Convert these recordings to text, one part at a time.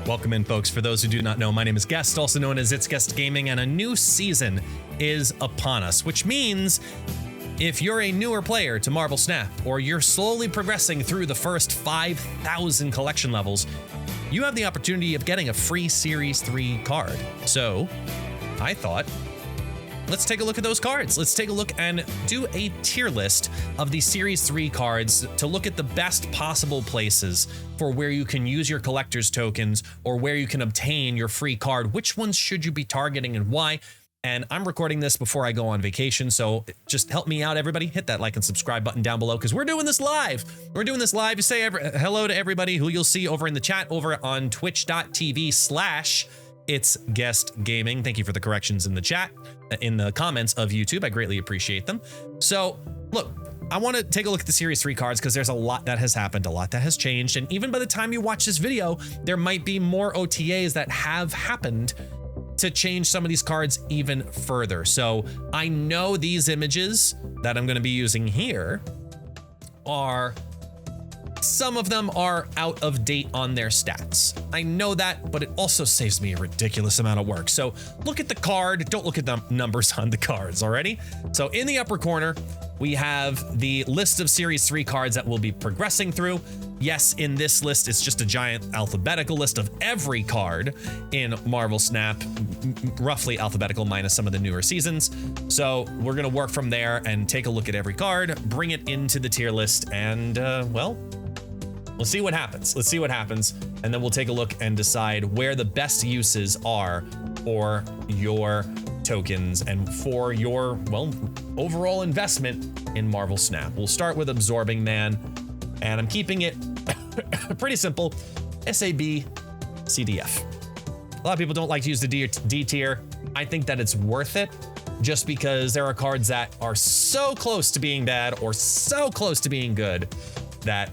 Welcome in, folks. For those who do not know, my name is Guest, also known as ItsGuestGaming, and a new season is upon us, which means if you're a newer player to Marvel Snap, or you're slowly progressing through the first 5,000 collection levels, you have the opportunity of getting a free Series 3 card. So I thought, let's take a look at those cards. Let's take a look and do a tier list of the Series 3 cards to look at the best possible places for where you can use your collector's tokens or where you can obtain your free card. Which ones should you be targeting and why? And I'm recording this before I go on vacation, so just help me out, everybody. Hit that like and subscribe button down below because we're doing this live. We're doing this live. You say hello to everybody who you'll see over in the chat over on twitch.tv/ItsGuestGaming. Thank you for the corrections in the chat, in the comments of YouTube. I greatly appreciate them. So look, I want to take a look at the Series 3 cards because there's a lot that has happened, a lot that has changed. And even by the time you watch this video, there might be more OTAs that have happened to change some of these cards even further. So I know these images that I'm going to be using here are, some of them are out of date on their stats. I know that, but it also saves me a ridiculous amount of work. So look at the card, don't look at the numbers on the cards, already? So in the upper corner, we have the list of Series 3 cards that we'll be progressing through. Yes, in this list, it's just a giant alphabetical list of every card in Marvel Snap, roughly alphabetical minus some of the newer seasons. So we're gonna work from there and take a look at every card, bring it into the tier list, and well, we'll see what happens. Let's see what happens, and then we'll take a look and decide where the best uses are for your tokens and for your, well, overall investment in Marvel Snap. We'll start with Absorbing Man, and I'm keeping it pretty simple, SAB CDF. A lot of people don't like to use the D tier. I think that it's worth it just because there are cards that are so close to being bad or so close to being good that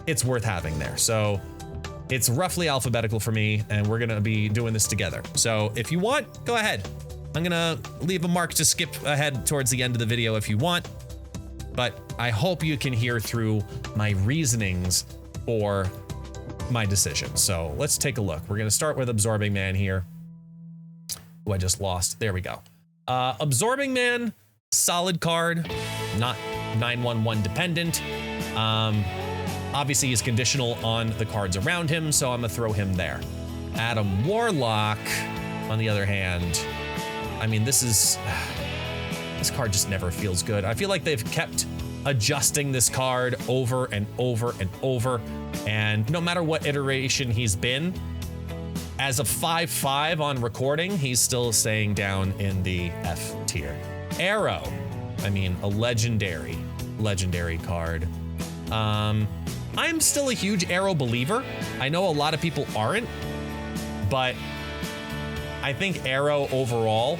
it's worth having there. So it's roughly alphabetical for me, and we're gonna be doing this together. So if you want, go ahead. I'm gonna leave a mark to skip ahead towards the end of the video if you want, but I hope you can hear through my reasonings for my decision. So let's take a look. We're gonna start with Absorbing Man here, who I just lost. There we go. Absorbing Man, solid card, not 911 dependent. Obviously he's conditional on the cards around him, so I'm gonna throw him there. Adam Warlock, on the other hand, I mean, this card just never feels good. I feel like they've kept adjusting this card over and over and over, and no matter what iteration he's been, as a 5/5 on recording, he's still staying down in the F tier. Arrow, I mean, a legendary card. I'm still a huge Arrow believer. I know a lot of people aren't, but I think Arrow overall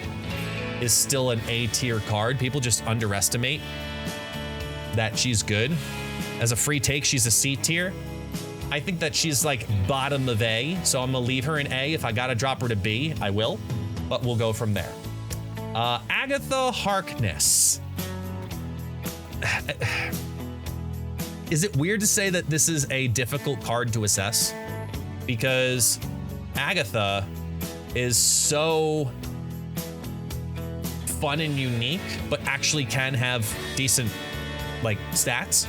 is still an A tier card. People just underestimate that she's good. As a free take, she's a C tier. I think that she's like bottom of A, so I'm gonna leave her in A. If I gotta drop her to B, I will, but we'll go from there. Agatha Harkness. Is it weird to say that this is a difficult card to assess? Because Agatha is so fun and unique, but actually can have decent like stats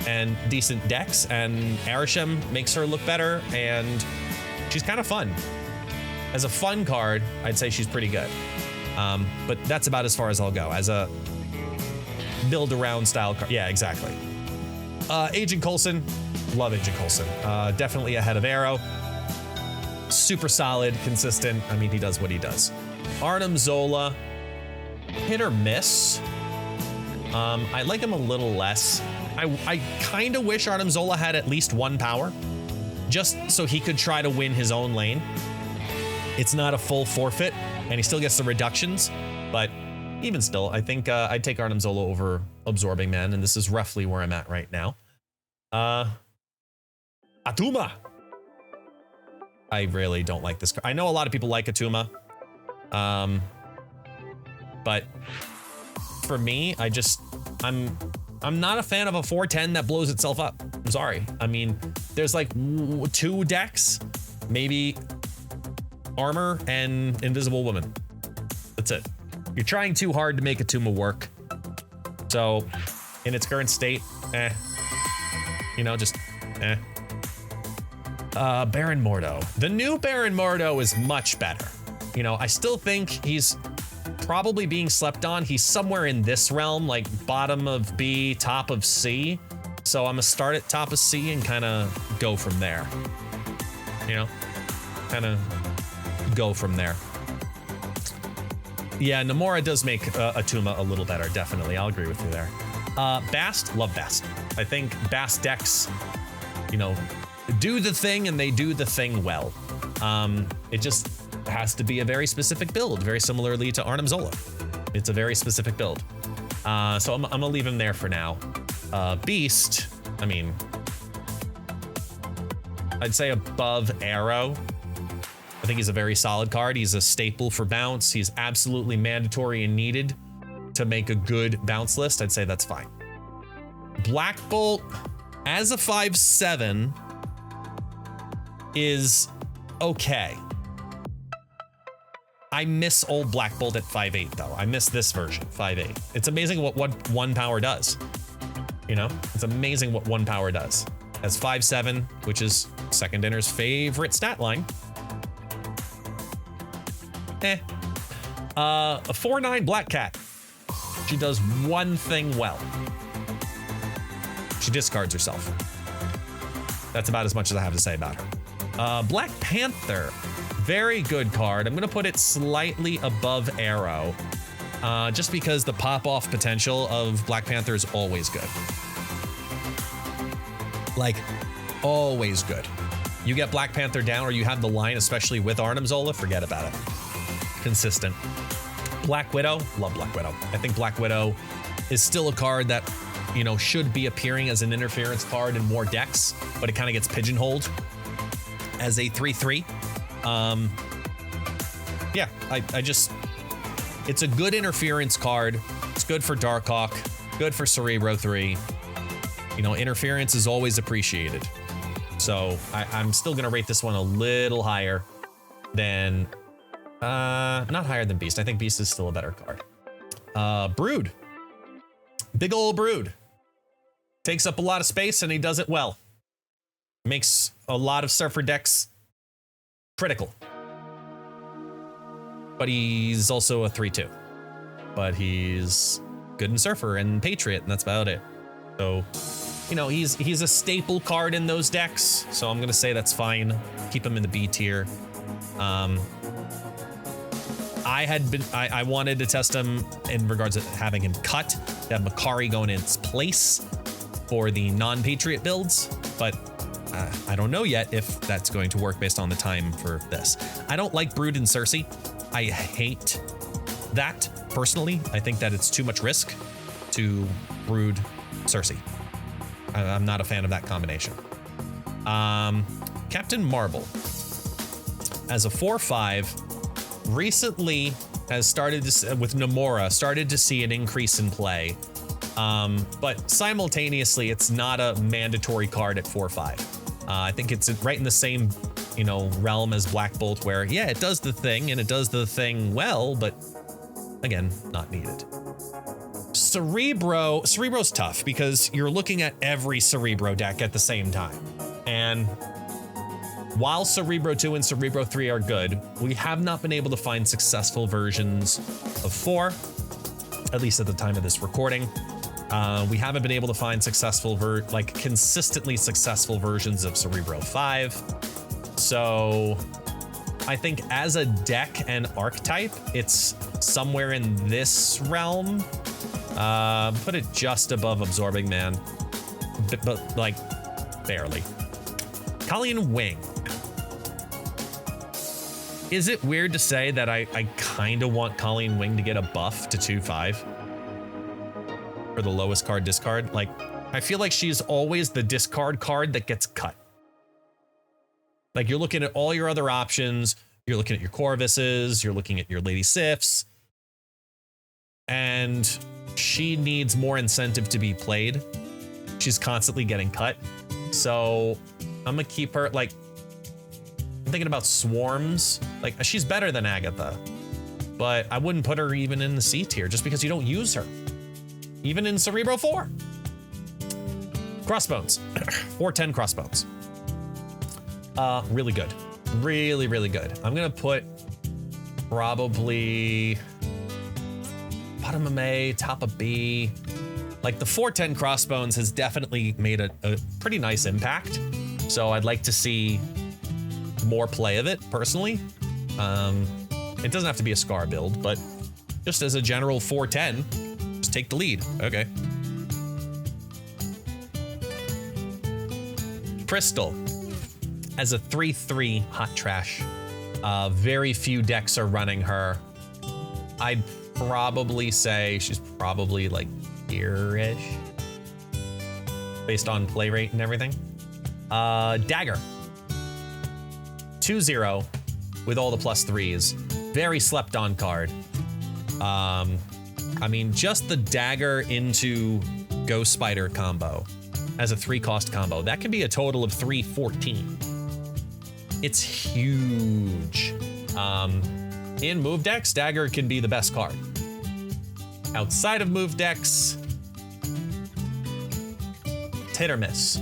and decent decks, and Arishem makes her look better, and she's kind of fun. As a fun card, I'd say she's pretty good. But that's about as far as I'll go. As a build around style card, yeah, exactly. Agent Coulson, love Agent Coulson. Definitely ahead of Arrow. Super solid, consistent. I mean, he does what he does. Arnim Zola, hit or miss. I like him a little less. I kind of wish Arnim Zola had at least one power, just so he could try to win his own lane. It's not a full forfeit, and he still gets the reductions, but even still, I think I'd take Arnim Zola over Absorbing Man, and this is roughly where I'm at right now. Atuma. I really don't like this card. I know a lot of people like Atuma, but for me, I'm not a fan of a 410 that blows itself up. I'm sorry. I mean, there's like 2 decks maybe armor and invisible woman. That's it. You're trying too hard to make Atuma work. So in its current state, you know, just Baron Mordo. The new Baron Mordo is much better. You know, I still think he's probably being slept on. He's somewhere in this realm, like bottom of B, top of C. So I'm gonna start at top of C and kind of go from there. You know, kind of go from there. Yeah, Nomura does make Atuma a little better, definitely. I'll agree with you there. Bast, love Bast. I think Bast decks, you know, do the thing and they do the thing well. It just has to be a very specific build, very similarly to Arnim Zola. It's a very specific build. So I'm gonna leave him there for now. Beast, I mean, I'd say above Arrow. I think he's a very solid card. He's a staple for bounce. He's absolutely mandatory and needed to make a good bounce list. I'd say that's fine. Black Bolt as a 5/7 is okay. I miss old Black Bolt at 5/8 though. I miss this version, 5/8. It's amazing what 1 power does. You know, it's amazing what 1 power does. As 5/7, which is Second Dinner's favorite stat line. A 4/9 Black Cat. She does one thing well. She discards herself. That's about as much as I have to say about her. Black Panther, very good card. I'm gonna put it slightly above Arrow, just because the pop-off potential of Black Panther is always good. Like, always good. You get Black Panther down or you have the line, especially with Arnim Zola, forget about it. Consistent. Black Widow, love Black Widow. I think Black Widow is still a card that, you know, should be appearing as an interference card in more decks, but it kind of gets pigeonholed as a 3/3. Yeah, I just, it's a good interference card. It's good for Darkhawk, good for Cerebro 3. You know, interference is always appreciated. So I'm still gonna rate this one a little higher than, not higher than Beast. I think Beast is still a better card. Brood. Big ol' Brood. Takes up a lot of space and he does it well. Makes a lot of Surfer decks critical. But he's also a 3/2. But he's good in Surfer and Patriot, and that's about it. So, you know, he's a staple card in those decks. So I'm gonna say that's fine. Keep him in the B tier. I wanted to test him in regards to having him cut, to have Makari going in its place for the non-Patriot builds, but I don't know yet if that's going to work based on the time for this. I don't like Brood and Cersei. I hate that personally. I think that it's too much risk to Brood Cersei. I'm not a fan of that combination. Captain Marvel as a 4/5 recently has started to, with Nomura, started to see an increase in play. But simultaneously, it's not a mandatory card at 4/5. I think it's right in the same, you know, realm as Black Bolt, where yeah, it does the thing and it does the thing well, but again, not needed. Cerebro's tough because you're looking at every Cerebro deck at the same time. And while Cerebro 2 and Cerebro 3 are good, we have not been able to find successful versions of 4, at least at the time of this recording. We haven't been able to find successful, consistently successful versions of Cerebro 5. So I think as a deck and archetype, it's somewhere in this realm. Put it just above Absorbing Man, but like barely. Colleen Wing. Is it weird to say that I kind of want Colleen Wing to get a buff to 2/5 for the lowest card discard? Like, I feel like she's always the discard card that gets cut. Like, you're looking at all your other options, you're looking at your Corvuses, you're looking at your Lady Sifs, and she needs more incentive to be played. She's constantly getting cut. So I'm gonna keep her, like, I'm thinking about Swarms. Like, she's better than Agatha, but I wouldn't put her even in the C tier just because you don't use her. Even in Cerebro 4. Crossbones. 410 Crossbones. Really good. Really, really good. I'm gonna put probably bottom of A, top of B. Like the 410 Crossbones has definitely made a pretty nice impact. So I'd like to see more play of it personally. It doesn't have to be a Scar build, but just as a general 410, just take the lead. Okay. Crystal as a 3/3 hot trash. Very few decks are running her. I'd probably say she's probably like here-ish based on play rate and everything. Dagger. 2/0 with all the +3s. Very slept on card. I mean, just the Dagger into Ghost Spider combo as a 3-cost combo, that can be a total of 314. It's huge. In move decks, Dagger can be the best card. Outside of move decks, it's hit or miss.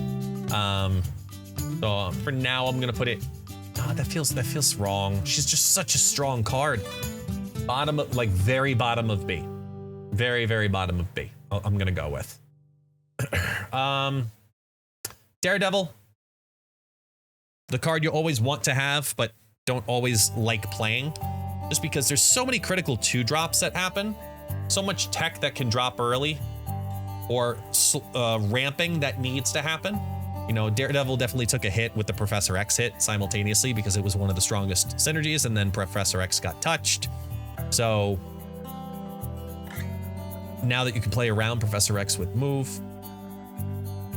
So for now, I'm gonna put it. Oh, that feels wrong. She's just such a strong card. Bottom of, like, very bottom of B. Very, very bottom of B. I'm gonna go with. Daredevil. The card you always want to have, but don't always like playing. Just because there's so many critical 2-drops that happen. So much tech that can drop early. Or ramping that needs to happen. You know, Daredevil definitely took a hit with the Professor X hit simultaneously because it was one of the strongest synergies, and then Professor X got touched. So now that you can play around Professor X with move,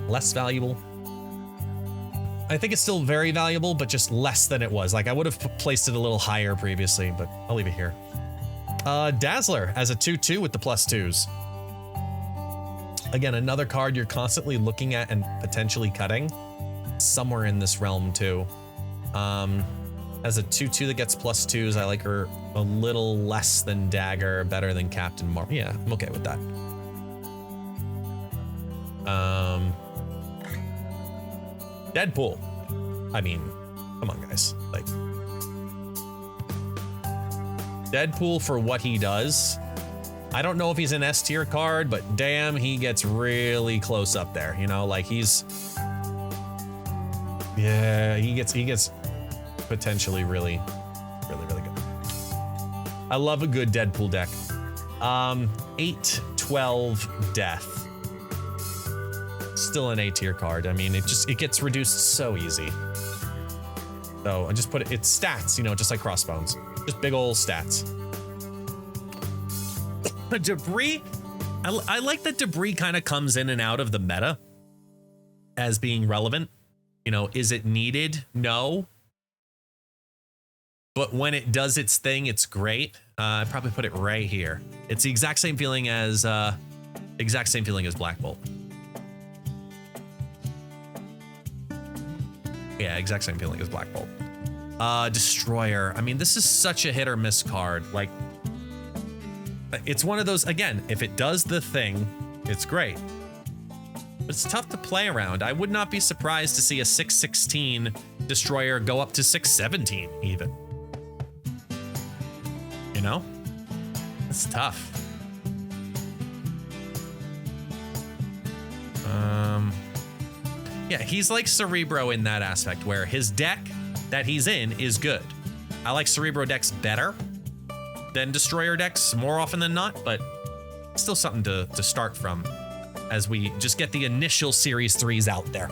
less valuable. I think it's still very valuable, but just less than it was. Like, I would have placed it a little higher previously, but I'll leave it here. Dazzler as a 2/2 with the +2s. Again, another card you're constantly looking at and potentially cutting. Somewhere in this realm too. As a 2/2 that gets +2s, I like her a little less than Dagger, better than Captain Marvel. Yeah, I'm okay with that. Deadpool. I mean, come on, guys. Like, Deadpool for what he does. I don't know if he's an S tier card, but damn, he gets really close up there. You know, like he gets potentially really good. I love a good Deadpool deck. 8/12 Death. Still an A tier card. I mean, it gets reduced so easy. So I just put it's stats, you know, just like Crossbones. Just big old stats. Debris, I like that Debris kind of comes in and out of the meta as being relevant. You know, is it needed? No. But when it does its thing, it's great. I'd probably put it right here. It's the exact same feeling as Black Bolt. Yeah, exact same feeling as Black Bolt. Destroyer. I mean, this is such a hit or miss card. Like, it's one of those, again, if it does the thing, it's great. But it's tough to play around. I would not be surprised to see a 6/16 Destroyer go up to 6/17 even. You know? It's tough. Yeah, he's like Cerebro in that aspect where his deck that he's in is good. I like Cerebro decks better than Destroyer decks more often than not, but still something to start from as we just get the initial Series 3s out there.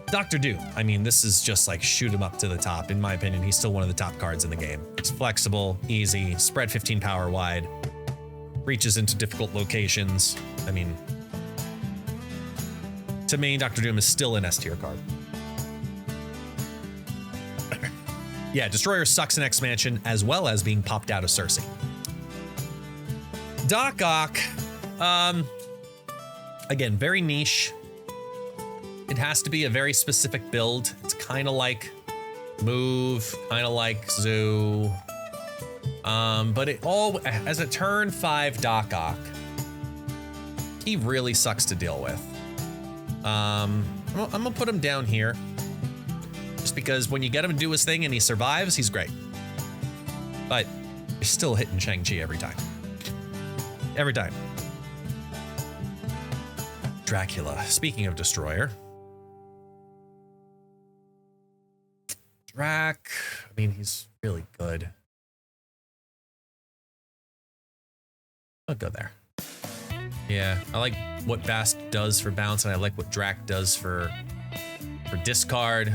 Dr. Doom, I mean, this is just like shoot him up to the top. In my opinion, he's still one of the top cards in the game. It's flexible, easy, spread 15 power wide, reaches into difficult locations. I mean, to me, Dr. Doom is still an S tier card. Yeah, Destroyer sucks in expansion as well as being popped out of Cersei. Doc Ock, again, very niche. It has to be a very specific build. It's kind of like move, kind of like zoo. But it all, as a turn 5 Doc Ock, he really sucks to deal with. I'm gonna put him down here, just because when you get him to do his thing and he survives, he's great. But you're still hitting Shang-Chi every time. Every time. Dracula. Speaking of Destroyer. Drac, I mean, he's really good. I'll go there. Yeah, I like what Bast does for bounce, and I like what Drac does for discard.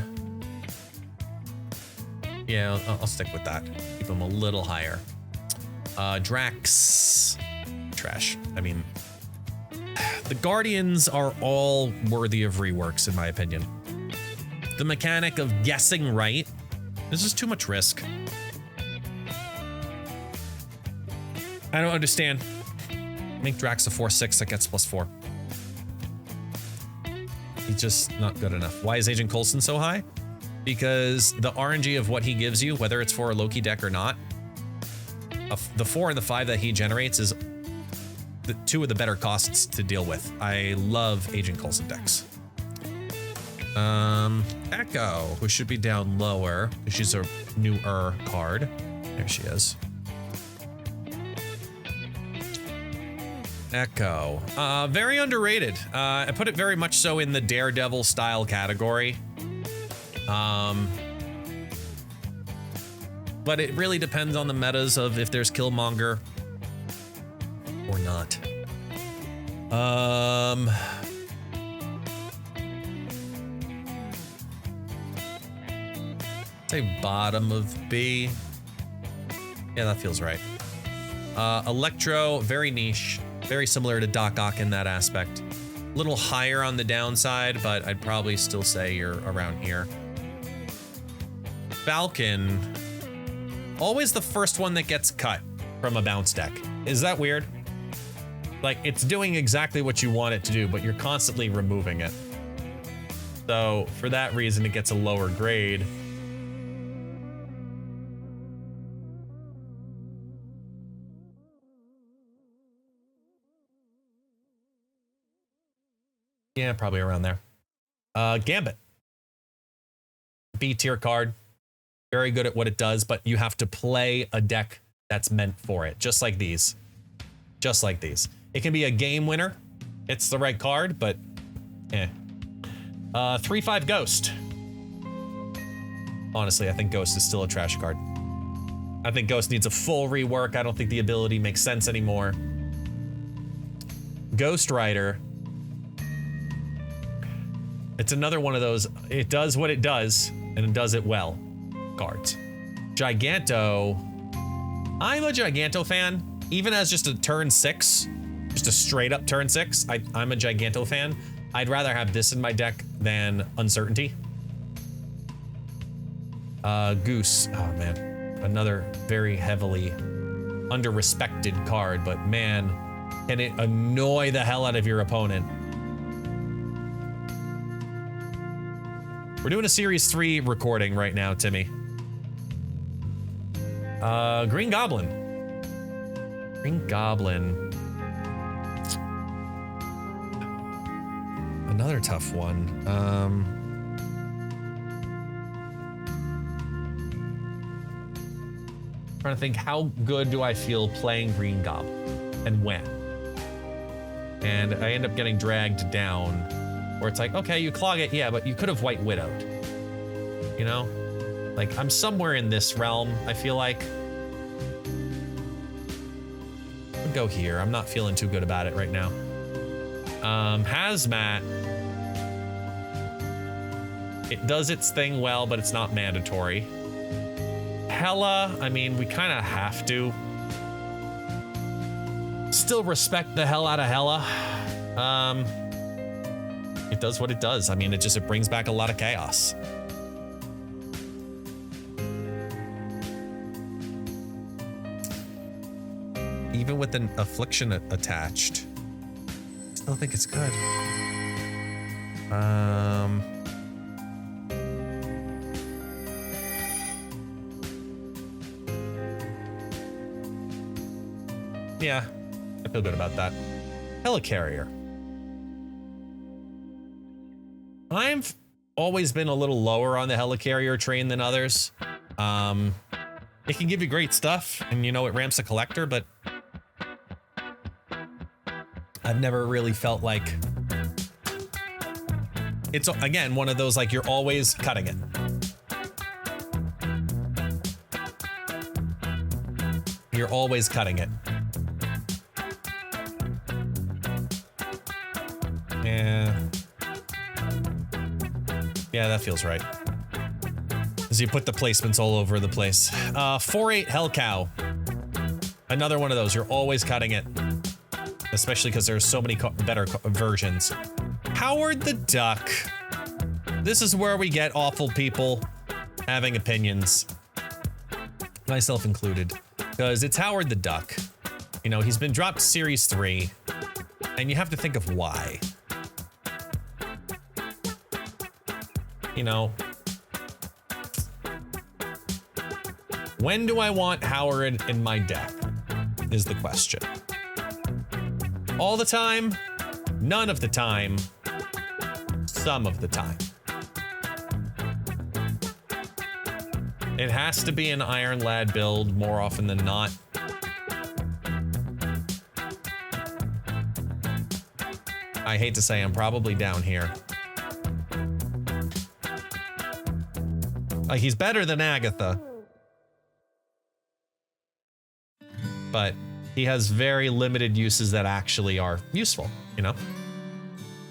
Yeah, I'll stick with that. Keep him a little higher. Drax, trash. I mean, the Guardians are all worthy of reworks, in my opinion. The mechanic of guessing right is just too much risk. I don't understand. Make Drax a 4/6 that gets +4. He's just not good enough. Why is Agent Coulson so high? Because the RNG of what he gives you, whether it's for a Loki deck or not, the 4 and the 5 that he generates is the 2 of the better costs to deal with. I love Agent Coulson decks. Echo, who should be down lower, because she's a newer card. There she is. Echo, very underrated. I put it very much so in the Daredevil style category. But it really depends on the metas of if there's Killmonger or not. Say bottom of B. Yeah, that feels right. Electro, very niche. Very similar to Doc Ock in that aspect. A little higher on the downside, but I'd probably still say you're around here. Falcon, always the first one that gets cut from a bounce deck. Is that weird? Like, it's doing exactly what you want it to do, but you're constantly removing it. So for that reason, it gets a lower grade. Yeah, probably around there. Gambit. B tier card. Very good at what it does, but you have to play a deck that's meant for it. Just like these. Just like these. It can be a game winner. It's the right card, but eh. 3/5 Ghost. Honestly, I think Ghost is still a trash card. I think Ghost needs a full rework. I don't think the ability makes sense anymore. Ghost Rider. It's another one of those, it does what it does, and it does it well cards. Giganto. I'm a Giganto fan, even as just a turn 6, just a straight up turn 6. I'm a Giganto fan. I'd rather have this in my deck than Uncertainty. Goose. Oh man, another very heavily under-respected card, but man, can it annoy the hell out of your opponent. We're doing a Series 3 recording right now, Timmy. Green Goblin. Green Goblin. Another tough one. Trying to think, how good do I feel playing Green Goblin and when? And I end up getting dragged down. Where it's like, okay, you clog it, yeah, but you could have White Widowed. You know? Like, I'm somewhere in this realm, I feel like. I'll go here. I'm not feeling too good about it right now. Hazmat. It does its thing well, but it's not mandatory. Hela, I mean, we kind of have to. Still respect the hell out of Hela. It does what it does. I mean, it brings back a lot of chaos. Even with an affliction attached, I still think it's good. Yeah, I feel good about that. Helicarrier. I've always been a little lower on the Helicarrier train than others. It can give you great stuff, and you know, it ramps a collector, but I've never really felt like it's, again, one of those, like, you're always cutting it. You're always cutting it. Yeah, that feels right. As you put the placements all over the place. 4-8 Hell Cow. Another one of those. You're always cutting it. Especially because there's so many better versions. Howard the Duck. This is where we get awful people having opinions. Myself included. Because it's Howard the Duck. You know, he's been dropped to Series 3. And you have to think of why. You know, when do I want Howard in my deck is the question. All the time, none of the time, some of the time. It has to be an Iron Lad build more often than not. I hate to say I'm probably down here. Like, he's better than Agatha. But he has very limited uses that actually are useful, you know?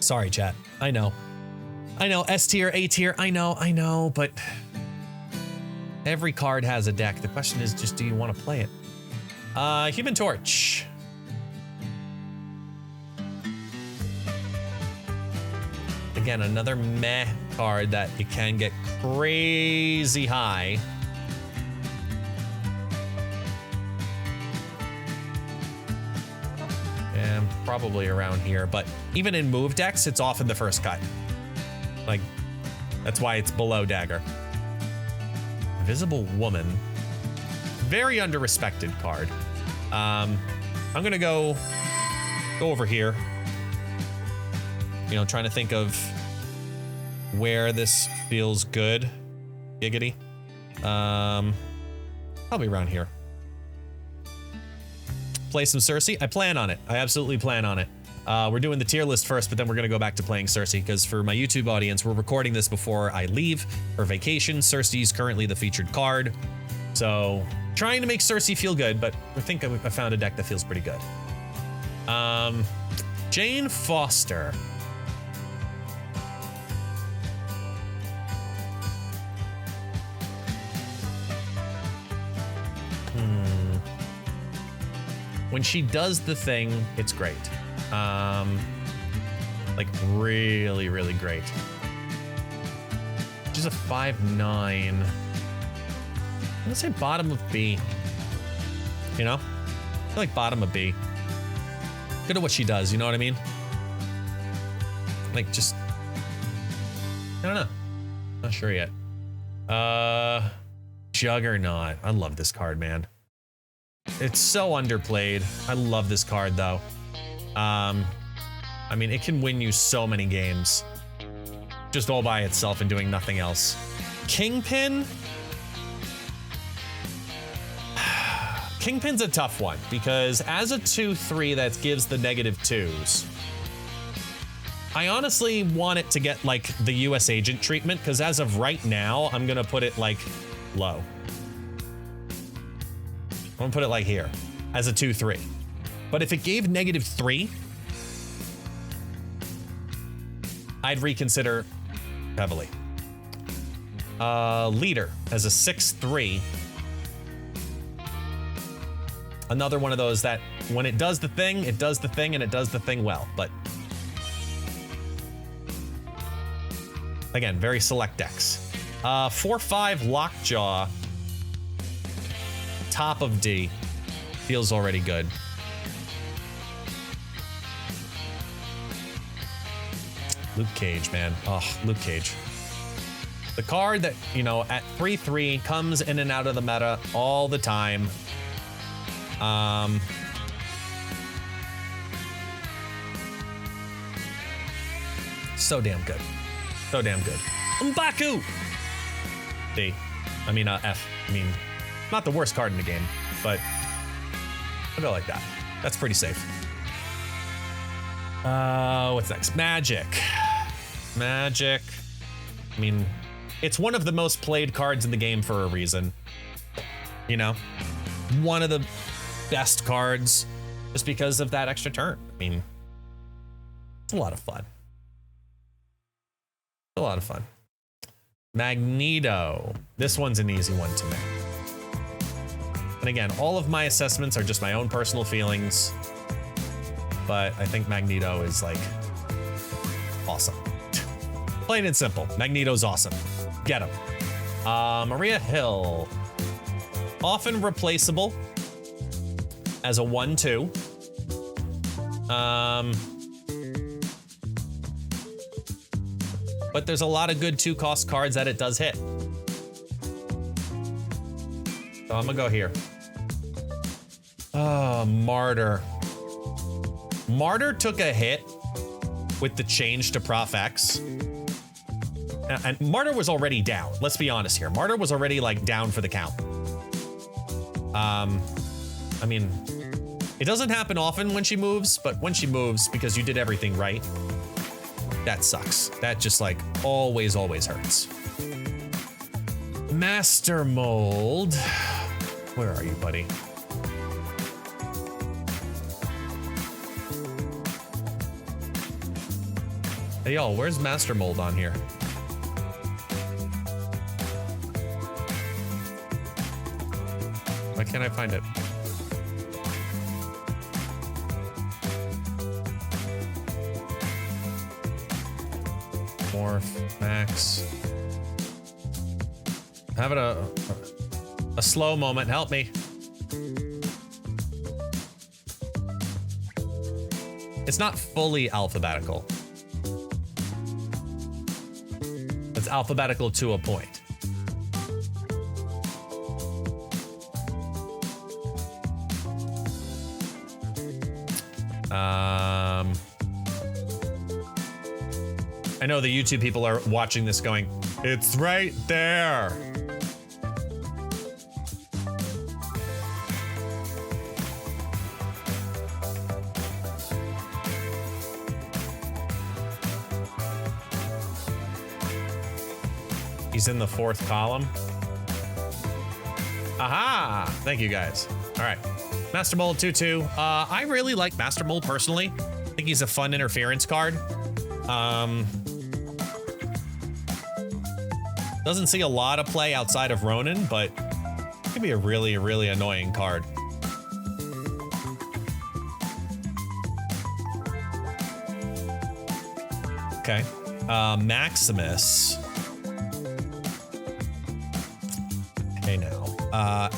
Sorry, chat. I know. I know, S tier, A tier, I know, but every card has a deck. The question is just, do you want to play it? Human Torch. Again, another meh card that it can get crazy high. And probably around here, but even in move decks, it's often the first cut. Like, that's why it's below Dagger. Invisible Woman. Very underrespected card. I'm gonna go over here. You know, trying to think of where this feels good. Giggity. Probably around here. Play some Cersei. I plan on it. I absolutely plan on it. We're doing the tier list first, but then we're gonna go back to playing Cersei, because for my YouTube audience, we're recording this before I leave for vacation. Cersei's currently the featured card. So, trying to make Cersei feel good, but I think I found a deck that feels pretty good. Jane Foster. When she does the thing, it's great. Like, really, really great. She's a 5/9. I'm gonna say bottom of B. You know? I feel like bottom of B. Good at what she does, you know what I mean? Like, just... I don't know. Not sure yet. Juggernaut. I love this card, man. It's so underplayed. I love this card, though. I mean, it can win you so many games. Just all by itself and doing nothing else. Kingpin? Kingpin's a tough one, because as a 2/3 that gives the -2s, I honestly want it to get, like, the US agent treatment, because as of right now, I'm gonna put it, like, low. I'm gonna put it like here, as a 2/3. But if it gave -3, I'd reconsider heavily. Leader as a 6/3. Another one of those that when it does the thing, it does the thing, and it does the thing well. But again, very select decks. 4/5 Lockjaw. Top of D. Feels already good. Luke Cage, man. Oh, Luke Cage. The card that, you know, at 3/3 comes in and out of the meta all the time. so damn good. So damn good. M'Baku! D. I mean, F. I mean, not the worst card in the game, but I'll go like that. That's pretty safe. What's next? Magic. Magic. I mean, it's one of the most played cards in the game for a reason. You know? One of the best cards just because of that extra turn. I mean, it's a lot of fun. A lot of fun. Magneto. This one's an easy one to make. And again, all of my assessments are just my own personal feelings, but I think Magneto is like awesome. Plain and simple. Magneto's awesome. Get him. Maria Hill. Often replaceable as a 1/2. But there's a lot of good 2-cost cards that it does hit. So I'm gonna go here. Oh, Martyr. Martyr took a hit with the change to Prof X. And Martyr was already down. Let's be honest here. Martyr was already like down for the count. I mean, it doesn't happen often when she moves, but when she moves, because you did everything right, that sucks. That just like always hurts. Master Mold. Where are you, buddy? Hey, yo, where's Master Mold on here? Why can't I find it? Morph, Max. Having a slow moment. Help me. It's not fully alphabetical. It's alphabetical to a point. I know the YouTube people are watching this going, it's right there. He's in the 4th column. Aha! Thank you guys. All right. Master Mold 2/2. I really like Master Mold personally. I think he's a fun interference card. Doesn't see a lot of play outside of Ronin, but it could be a really, really annoying card. Okay. Maximus. Okay, now.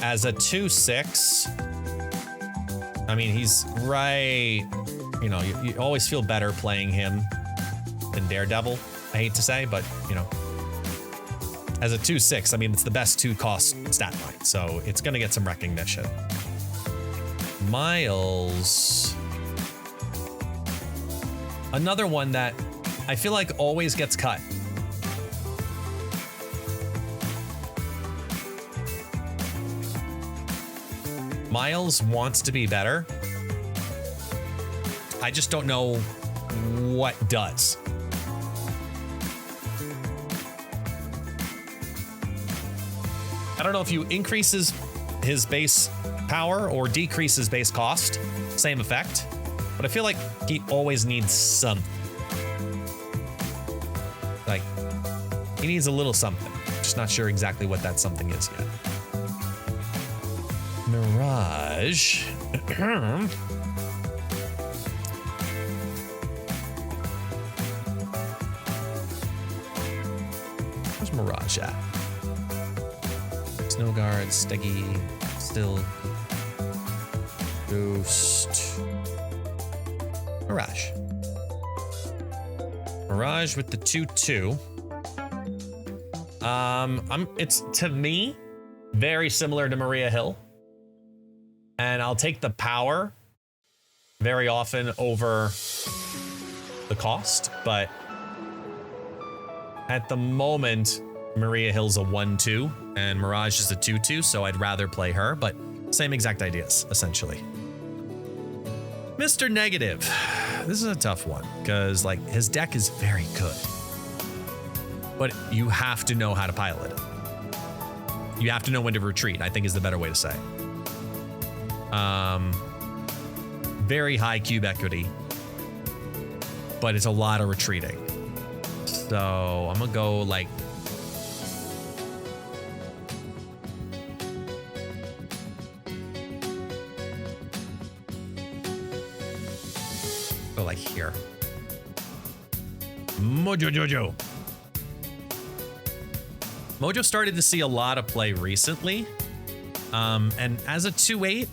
As a 2/6, I mean, he's right. You know, you always feel better playing him than Daredevil, I hate to say, but, you know. As a 2/6, I mean, it's the best 2-cost stat line, so it's gonna get some recognition. Miles. Another one that I feel like always gets cut. Miles wants to be better. I just don't know what does. I don't know if you increase his base power or decrease his base cost, same effect, but I feel like he always needs something. Like, he needs a little something. Just not sure exactly what that something is yet. Mirage. Where's Mirage at? Snow Guard, Steggy, Still, Ghost, Mirage. Mirage with the 2/2. It's to me very similar to Maria Hill, and I'll take the power very often over the cost, but At the moment, Maria Hill's a 1-2 and Mirage is a 2-2, so I'd rather play her, but same exact ideas, essentially. Mr. Negative. This is a tough one, because like his deck is very good. But you have to know how to pilot it. You have to know when to retreat, I think is the better way to say it. Very high cube equity, but it's a lot of retreating. So I'm gonna go like here. Mojo Jojo. Mojo started to see a lot of play recently. And as a 2/8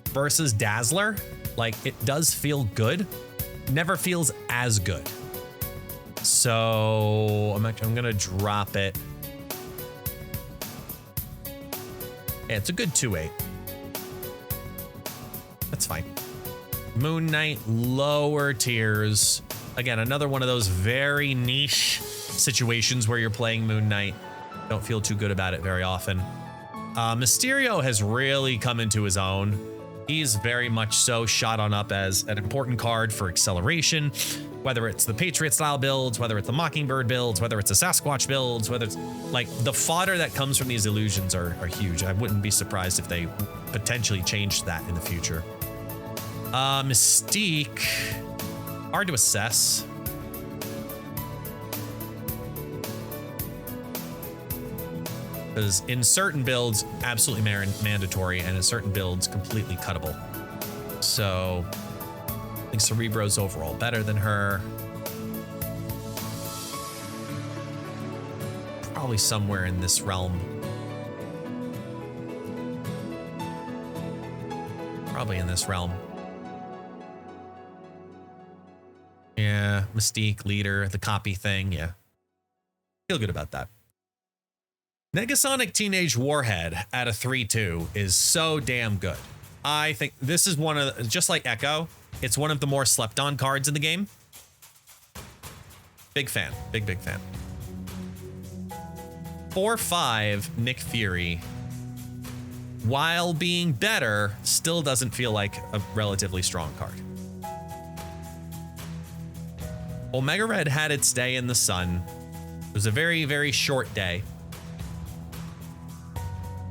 versus Dazzler, like it does feel good. Never feels as good. So I'm gonna drop it. Yeah, it's a good 2/8. That's fine. Moon Knight, lower tiers. Again, another one of those very niche situations where you're playing Moon Knight. Don't feel too good about it very often. Mysterio has really come into his own. He's very much so shot on up as an important card for acceleration, whether it's the Patriot style builds, whether it's the Mockingbird builds, whether it's the Sasquatch builds, whether it's like the fodder that comes from these illusions are huge. I wouldn't be surprised if they potentially changed that in the future. Mystique, hard to assess. Because in certain builds, absolutely mandatory, and in certain builds, completely cuttable. So I think Cerebro's overall better than her. Probably somewhere in this realm. Probably in this realm. Yeah, Mystique, leader, the copy thing, yeah. Feel good about that. Negasonic Teenage Warhead at a 3/2 is so damn good. I think this is one of, just like Echo, it's one of the more slept on cards in the game. Big fan, big fan. 4/5 Nick Fury, while being better, still doesn't feel like a relatively strong card. Omega Red had its day in the sun. It was a very, very short day.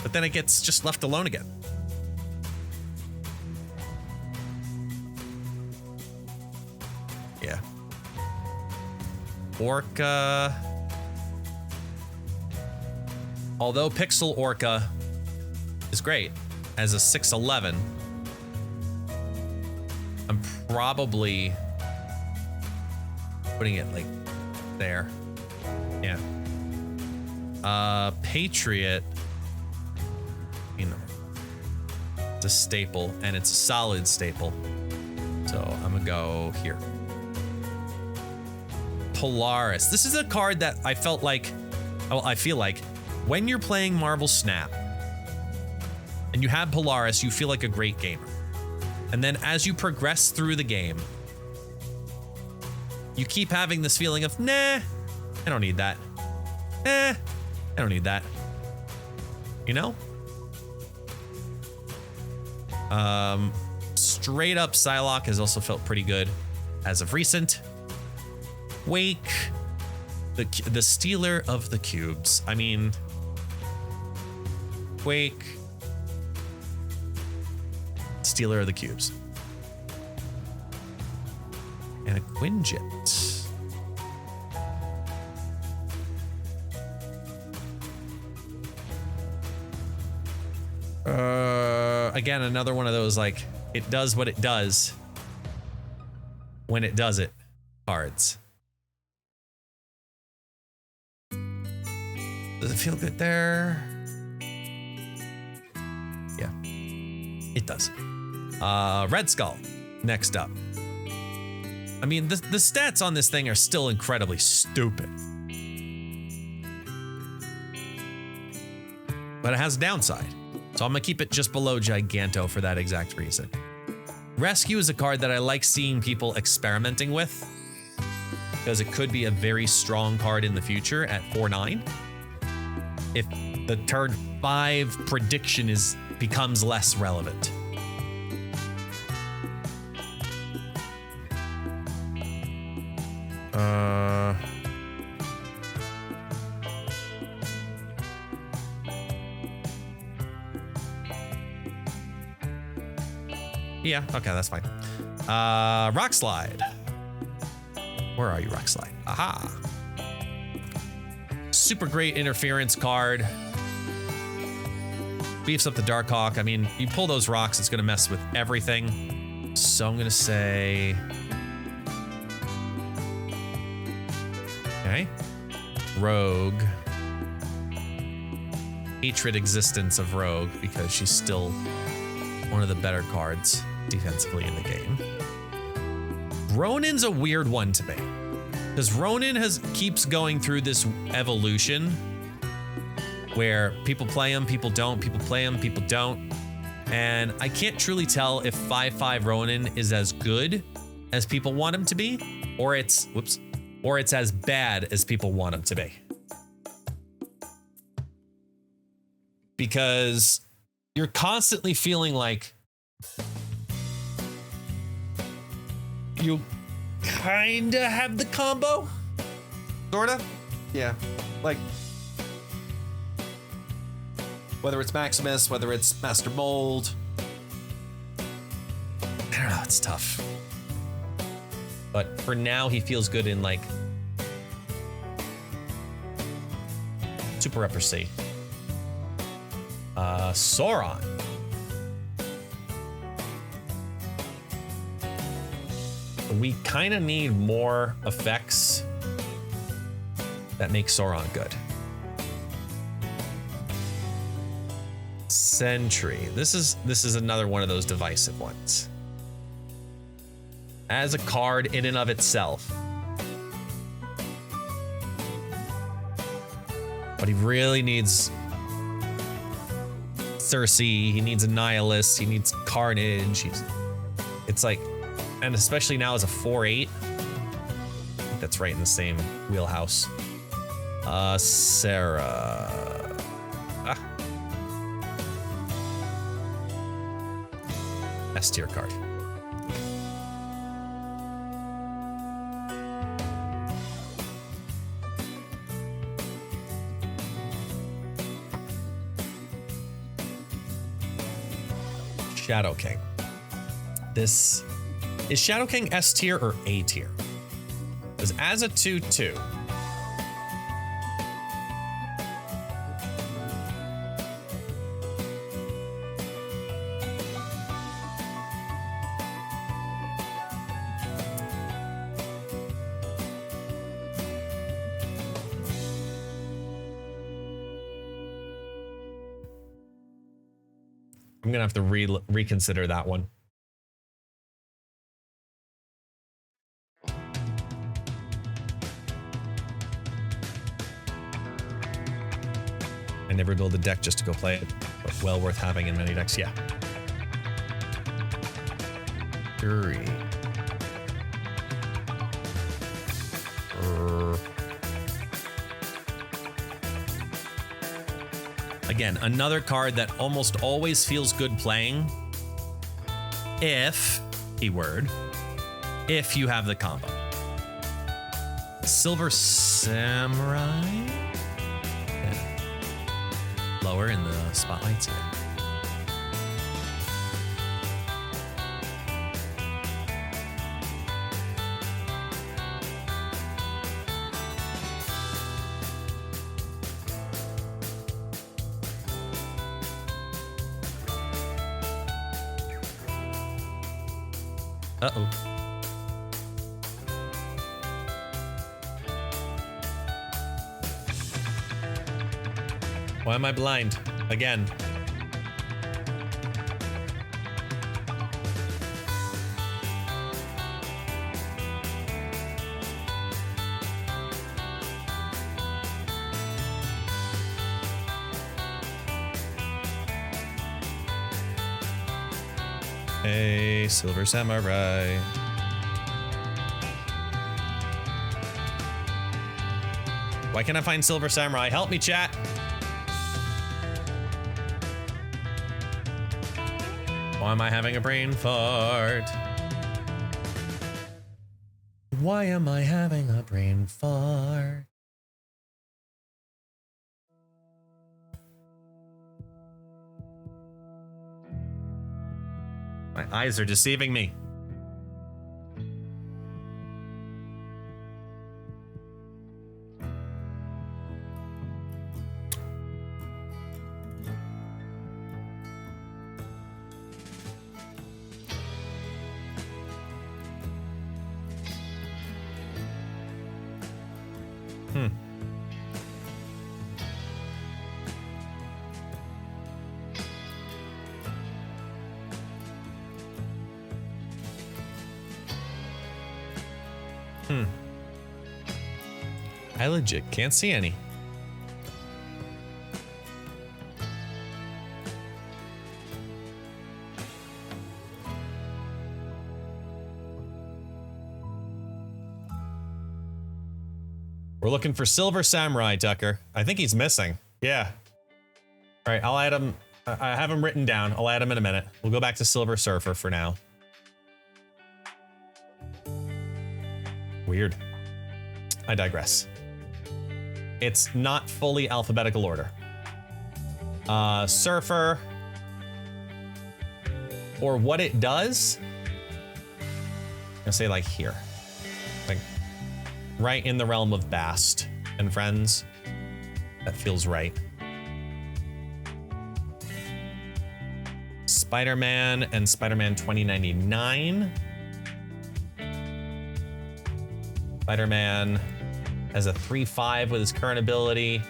But then it gets just left alone again. Yeah. Orca. Although Pixel Orca is great as a 6/11, I'm probably putting it like there. Yeah. Patriot, you know, it's a staple and it's a solid staple. So I'm gonna go here. Polaris. This is a card that I felt like, well, I feel like when you're playing Marvel Snap and you have Polaris, you feel like a great gamer. And then as you progress through the game, you keep having this feeling of, nah, I don't need that. I don't need that. You know? Straight up Psylocke has also felt pretty good as of recent. Wake, the stealer of the cubes. I mean, Wake, stealer of the cubes. And a Quinjet. Again, another one of those, like, it does what it does when it does it cards. Does it feel good there? Yeah, it does. Red Skull, next up. I mean, the stats on this thing are still incredibly stupid. But it has a downside. So I'm gonna keep it just below Giganto for that exact reason. Rescue is a card that I like seeing people experimenting with. because it could be a very strong card in the future at 4-9. If the turn 5 prediction becomes less relevant. Yeah, okay, that's fine. Rock Slide. Where are you, Rock Slide? Aha. Super great interference card. Beefs up the Darkhawk. I mean, you pull those rocks, it's gonna mess with everything. So I'm gonna say... Okay. Rogue. Hatred existence of Rogue, because she's still one of the better cards defensively in the game. Ronin's a weird one to me, because Ronin keeps going through this evolution where people play him, people don't, people play him, people don't. And I can't truly tell if 5/5 Ronin is as good as people want him to be, or it's as bad as people want him to be. Because you're constantly feeling like you kinda have the combo. Sorta? Yeah. Like, whether it's Maximus, whether it's Master Mold. I don't know, it's tough. But for now, he feels good in like Super Upper C. Sauron. We kind of need more effects that make Sauron good. Sentry. This is another one of those divisive ones. As a card in and of itself. But he really needs Cersei, he needs Annihilus, he needs Carnage. It's like, and especially now as a 4/8. I think that's right in the same wheelhouse. Sarah. S tier card. Shadow King. This is Shadow King S tier or A tier? Because as a 2/2, I'm gonna have to reconsider that one. I never build a deck just to go play it, but well worth having in many decks, yeah. Fury. Again, another card that almost always feels good playing if, keyword, if you have the combo. Silver Samurai? Yeah. Lower in the spotlights, yeah. Uh-oh. Why am I blind? Again. Hey, Silver Samurai. Why can't I find Silver Samurai? Help me, chat. Why am I having a brain fart? Why am I having a brain fart? My eyes are deceiving me. I legit can't see any. We're looking for Silver Samurai, Tucker. I think he's missing. Yeah. All right, I'll add him. I have him written down. I'll add him in a minute. We'll go back to Silver Surfer for now. Weird. I digress. It's not fully alphabetical order. Surfer. Or what it does. I'm gonna say like here. Like right in the realm of Bast and Friends. That feels right. Spider-Man and Spider-Man 2099. Spider-Man has a 3/5 with his current ability.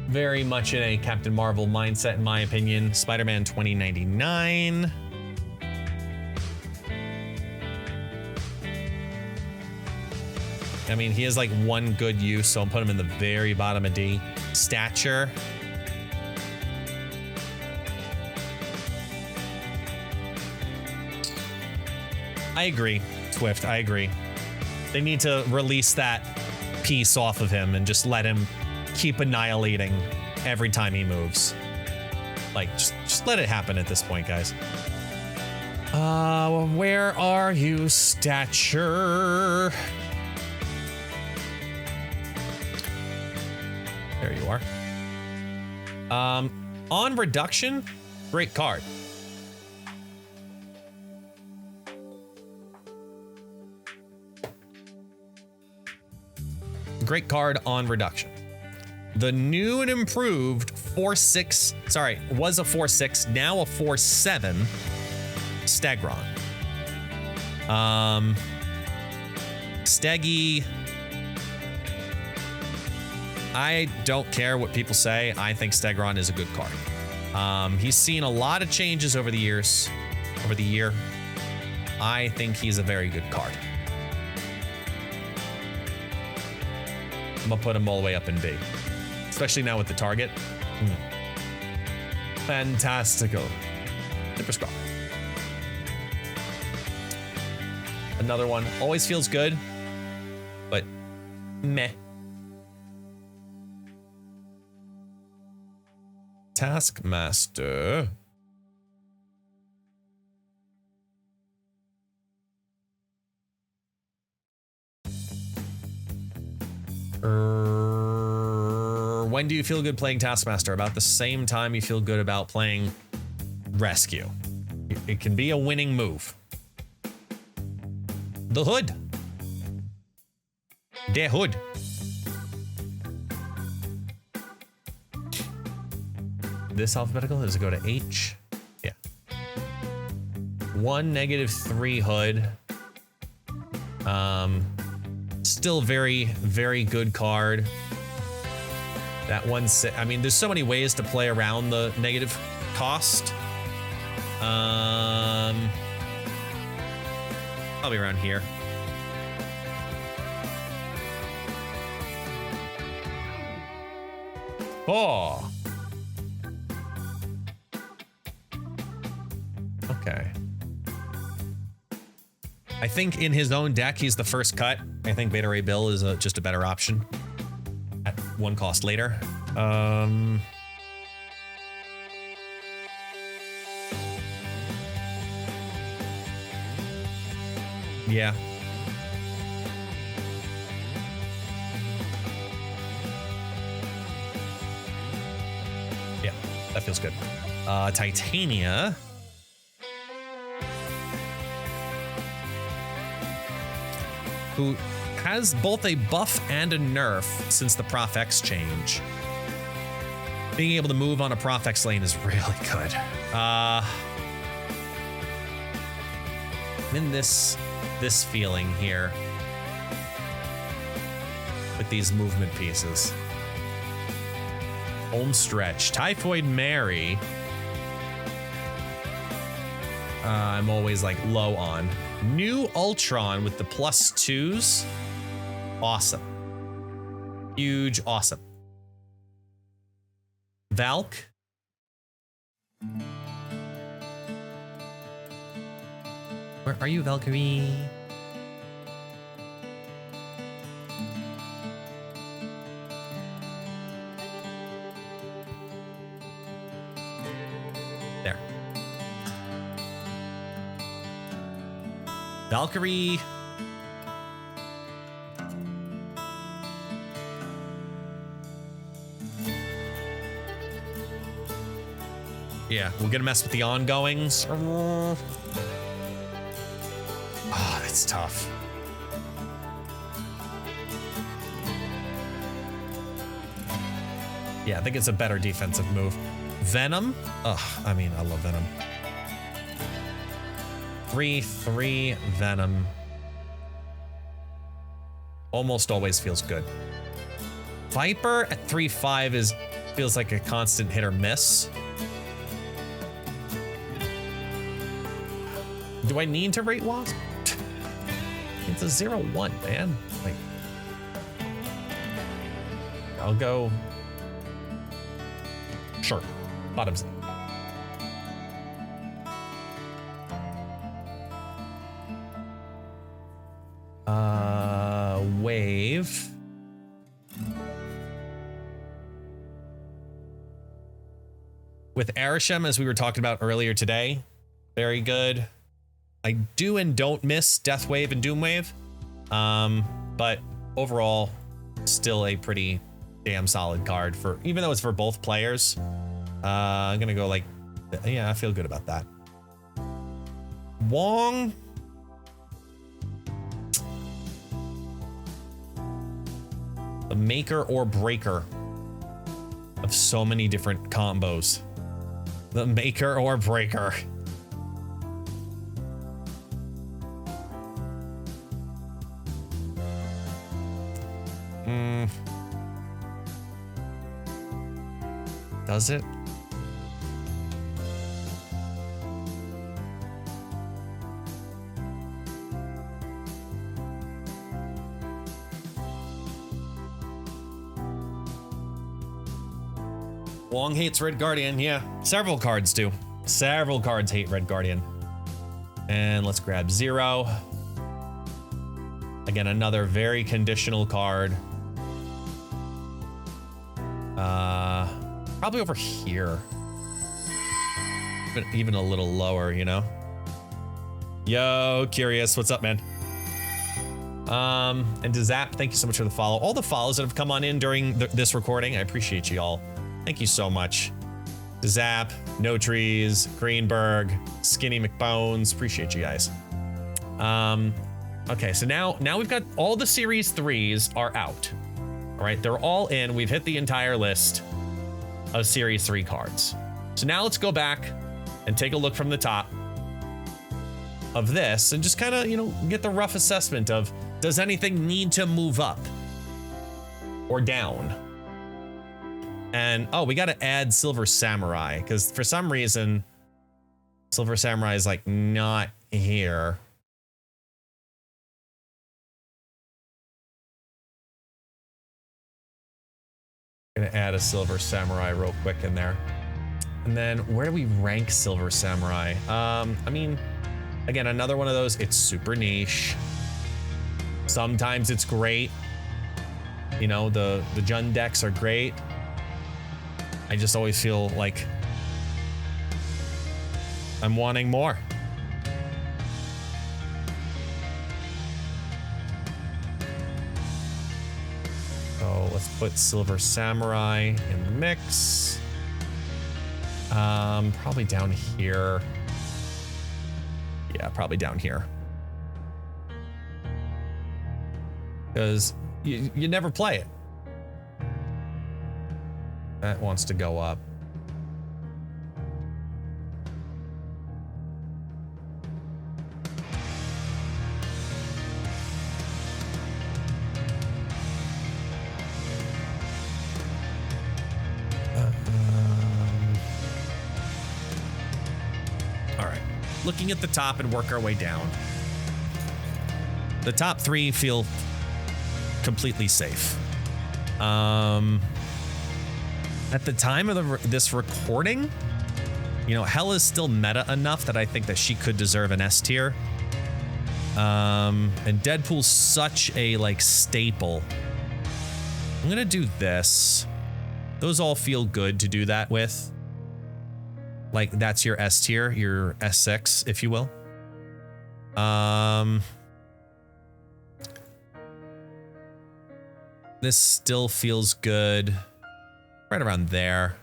Very much in a Captain Marvel mindset, in my opinion. Spider-Man 2099. I mean, he has like one good use, so I'll put him in the very bottom of D. Stature. I agree, Swift, I agree. They need to release that piece off of him and just let him keep annihilating every time he moves. Like, just let it happen at this point, guys. Where are you, Stature? There you are. On Reduction, great card. Great card on Reduction. The new and improved 4/6, sorry, was a 4/6, now a 4/7 Stegron. Steggy. I don't care what people say. I think Stegron is a good card. He's seen a lot of changes over the years, over the year. I think he's a very good card. I'm gonna put him all the way up in B. Especially now with the target. Fantastical. Super Scroll. Another one. Always feels good, but meh. Taskmaster. When do you feel good playing Taskmaster? About the same time you feel good about playing Rescue. It can be a winning move. The Hood. Der Hood. This alphabetical, does it go to H? Yeah. 1, -3 Hood. Still very, very good card. That one's, I mean, there's so many ways to play around the negative cost. Probably around here. Oh. Okay. I think in his own deck, he's the first cut. I think Beta Ray Bill is just a better option. one cost later. Yeah. Yeah, that feels good. Titania. Who has both a buff and a nerf since the Prof X change. Being able to move on a Prof X lane is really good. I'm in this feeling here with these movement pieces. Home stretch. Typhoid Mary. I'm always like low on. New Ultron with the +2s. Awesome. Huge awesome. Valk. Where are you, Valkyrie? There. Valkyrie. Yeah, we're gonna mess with the ongoings. Oh, that's tough. Yeah, I think it's a better defensive move. Venom. Ugh, I mean, I love Venom. 3/3 Venom. Almost always feels good. Viper at 3/5 feels like a constant hit or miss. Do I need to rate Wasp? It's a 0/1, man. Like, I'll go. Sure. Bottom Z. Wave. With Arishem, as we were talking about earlier today, very good. I do and don't miss Death Wave and Doom Wave, but overall, still a pretty damn solid card for, even though it's for both players. I'm gonna go like, yeah, I feel good about that. Wong. The maker or breaker of so many different combos. The maker or breaker. Does it? Wong hates Red Guardian, yeah. Several cards do. Several cards hate Red Guardian. And let's grab Zero. Again, another very conditional card. Probably over here. But even a little lower, you know? Yo, Curious, what's up, man? And to Zap, thank you so much for the follow. All the follows that have come on in during this recording, I appreciate you all. Thank you so much. To Zap, No Trees, Greenberg, Skinny McBones, appreciate you guys. Okay, so now we've got all the Series 3s are out. All right, they're all in. We've hit the entire list of Series 3 cards. So now let's go back and take a look from the top of this and just kind of, you know, get the rough assessment of, does anything need to move up or down? And, oh, we got to add Silver Samurai, because for some reason, Silver Samurai is like not here. Gonna add a Silver Samurai real quick in there. And then where do we rank Silver Samurai? I mean, again, another one of those, it's super niche. Sometimes it's great. You know, the Jund decks are great. I just always feel like I'm wanting more. So let's put Silver Samurai in the mix. Probably down here. Yeah, probably down here. Because you never play it. That wants to go up. All right, looking at the top and work our way down. The top three feel completely safe. At the time of this recording, you know, Hell is still meta enough that I think that she could deserve an S tier. And Deadpool's such a like staple. I'm gonna do this. Those all feel good to do that with. Like that's your S tier, your S6, if you will. This still feels good. Right around there.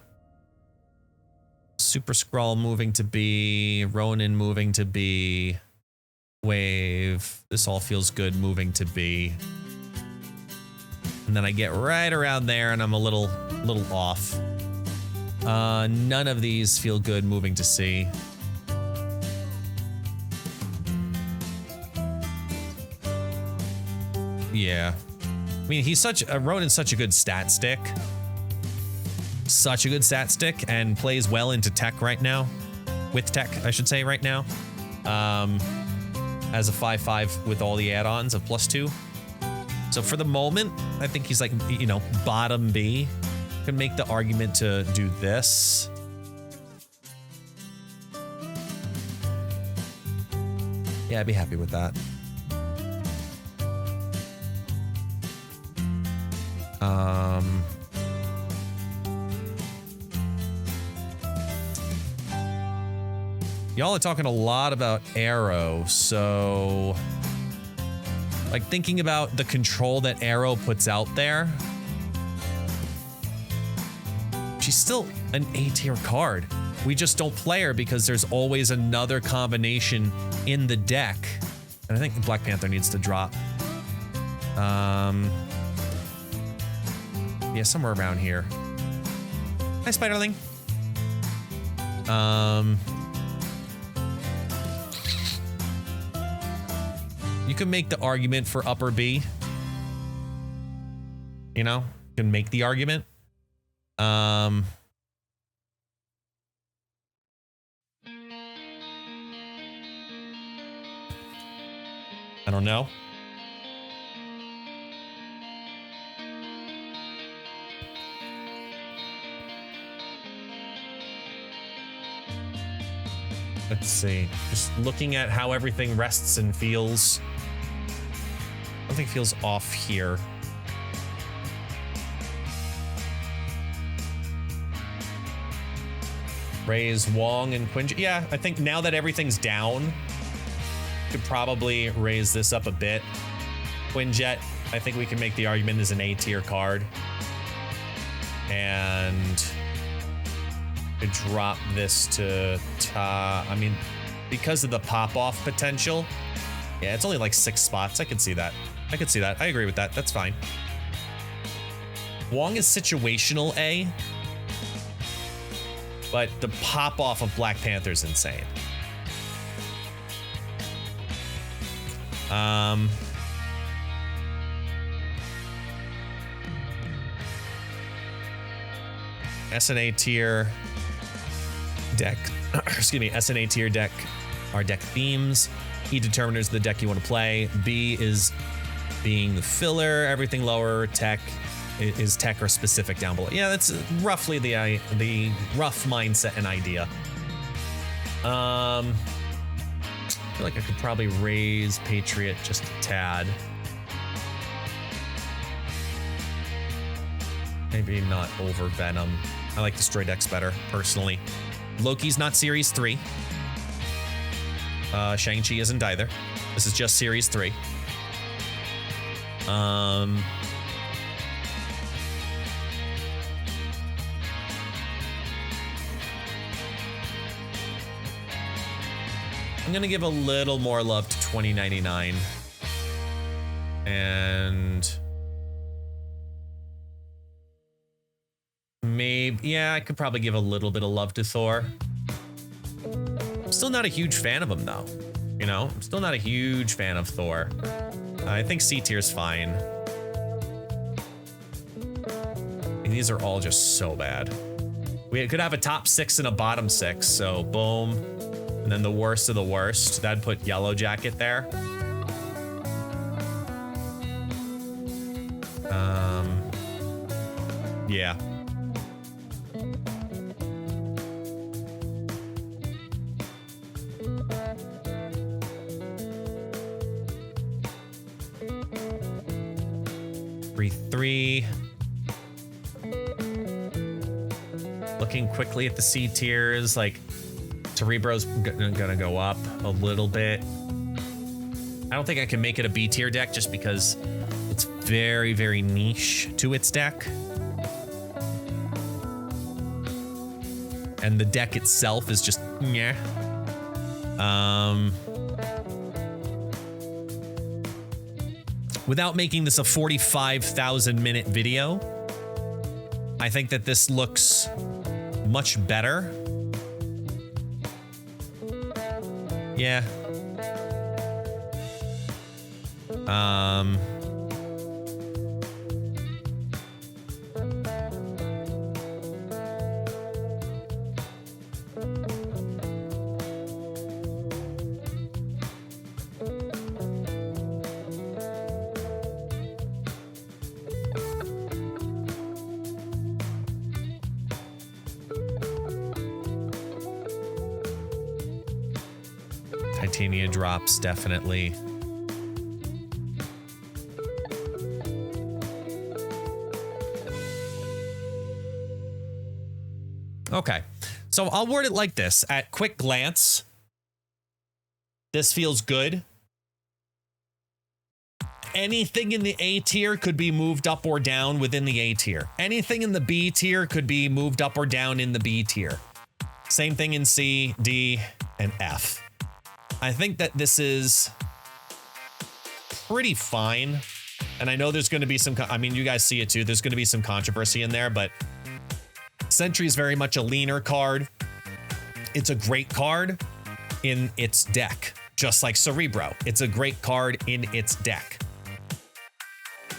Super Skrull moving to B. Ronin moving to B. Wave. This all feels good moving to B. And then I get right around there and I'm a little off. None of these feel good moving to C. Yeah. I mean, he's Ronin's such a good stat stick. Such a good stat stick and plays well into tech right now. With tech, I should say, right now. As a 5/5 with all the add-ons of +2. So for the moment, I think he's like, you know, bottom B. Can make the argument to do this. Yeah, I'd be happy with that. Y'all are talking a lot about Arrow, so like thinking about the control that Arrow puts out there, she's still an A-tier card. We just don't play her because there's always another combination in the deck. And I think Black Panther needs to drop. Yeah, somewhere around here. Hi, Spiderling. You can make the argument for upper B. You know, you can make the argument. I don't know. Let's see. Just looking at how everything rests and feels. Something feels off here. Raise Wong and Quinjet. Yeah, I think now that everything's down, could probably raise this up a bit. Quinjet, I think we can make the argument is an A-tier card. And could drop this to I mean, because of the pop-off potential. Yeah, it's only like 6 spots. I could see that. I could see that. I agree with that. That's fine. Wong is situational A, but the pop-off of Black Panther is insane. SNA tier deck, excuse me, SNA tier deck are deck themes. E determiners the deck you want to play. B is being the filler. Everything lower tech is tech or specific down below. Yeah, that's roughly the rough mindset and idea. I feel like I could probably raise Patriot just a tad. Maybe not over Venom. I like Destroy Decks better, personally. Loki's not Series 3. Shang-Chi isn't either. This is just Series 3. I'm gonna give a little more love to 2099. And maybe, yeah, I could probably give a little bit of love to Thor. I'm still not a huge fan of him though. You know, I'm still not a huge fan of Thor. I think C tier's fine. And these are all just so bad. We could have a top 6 and a bottom 6, so boom. And then the worst of the worst. That'd put Yellow Jacket there. Yeah. Three. Looking quickly at the C tiers, like Cerebro's gonna go up a little bit. I don't think I can make it a B tier deck just because it's very, very niche to its deck. And the deck itself is just, yeah. Without making this a 45,000 minute video, I think that this looks much better. Yeah. Titania drops, definitely. Okay, so I'll word it like this. At quick glance, this feels good. Anything in the A tier could be moved up or down within the A tier. Anything in the B tier could be moved up or down in the B tier. Same thing in C, D, and F. I think that this is pretty fine. And I know there's going to be some, I mean, you guys see it too. There's going to be some controversy in there, but Sentry is very much a leaner card. It's a great card in its deck, just like Cerebro. It's a great card in its deck,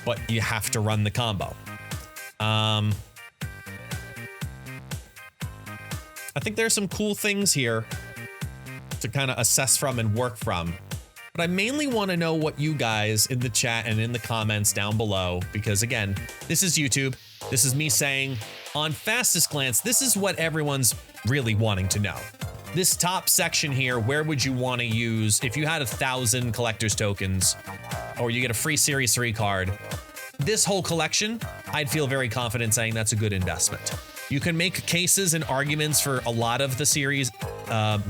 but you have to run the combo. I think there's some cool things here to kind of assess from and work from. But I mainly want to know what you guys in the chat and in the comments down below, because again, this is YouTube. This is me saying on fastest glance, this is what everyone's really wanting to know. This top section here, where would you want to use if you had 1,000 collector's tokens or you get a free Series 3 card? This whole collection, I'd feel very confident saying that's a good investment. You can make cases and arguments for a lot of the Series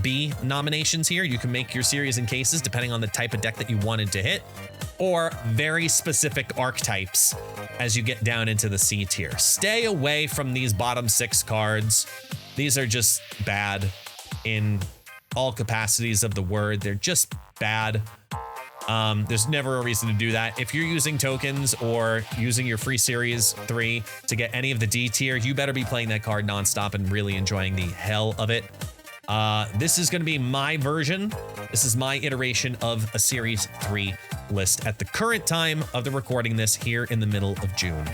B nominations here. You can make your series and cases depending on the type of deck that you wanted to hit, or very specific archetypes as you get down into the C tier. Stay away from these bottom 6 cards. These are just bad in all capacities of the word. They're just bad. There's never a reason to do that. If you're using tokens or using your free Series 3 to get any of the D tier, you better be playing that card nonstop and really enjoying the hell of it. This is going to be my version. This is my iteration of a Series 3 list at the current time of the recording this here in the middle of June.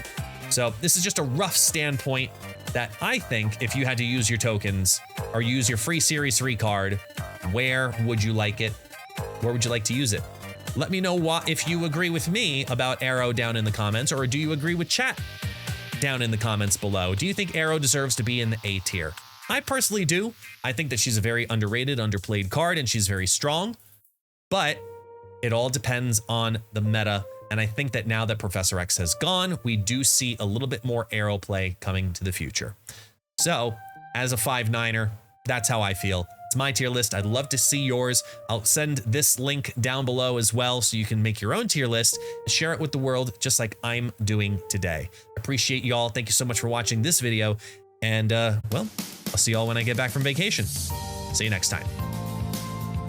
So this is just a rough standpoint that I think if you had to use your tokens or use your free Series 3 card, where would you like it? Where would you like to use it? Let me know if you agree with me about Arrow down in the comments, or do you agree with chat down in the comments below? Do you think Arrow deserves to be in the A tier? I personally do. I think that she's a very underrated, underplayed card, and she's very strong, but it all depends on the meta And I think that now that Professor X has gone, we do see a little bit more Arrow play coming to the future. So as a 5-9er, that's how I feel. It's my tier list. I'd love to see yours. I'll send this link down below as well so you can make your own tier list and share it with the world just like I'm doing today. Appreciate y'all. Thank you so much for watching this video. And well, I'll see y'all when I get back from vacation. See you next time.